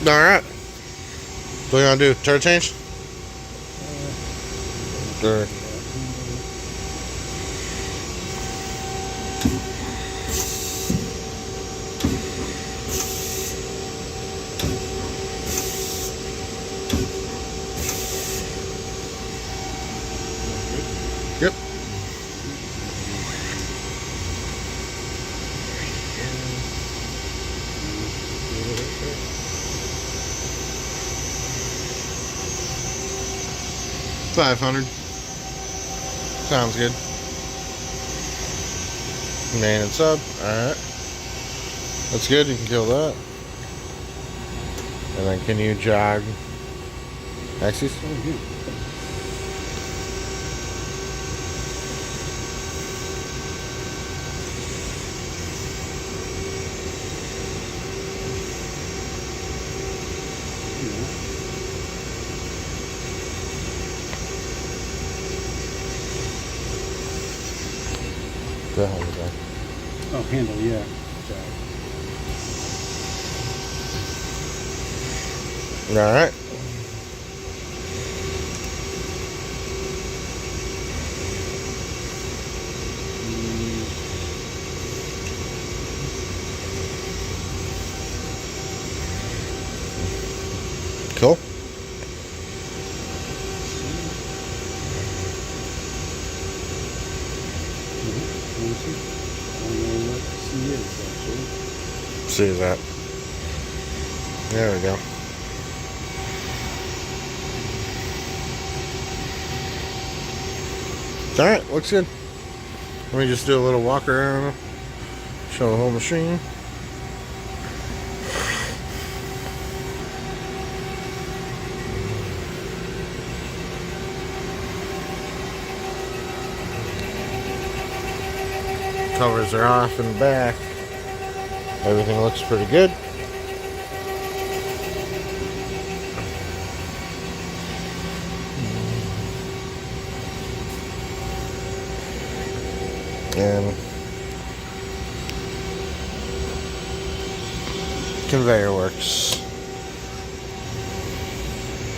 Alright. What are you gonna do? Tire change? Or Yep. $500. Sounds good. Main and sub. Alright. That's good. You can kill that. And then can you jog Axis? The hell is that? Oh, handle, yeah. Alright. Cool. See that. There we go. Alright, looks good. Let me just do a little walk around, show the whole machine. Covers are off in the back. Everything looks pretty good. And conveyor works.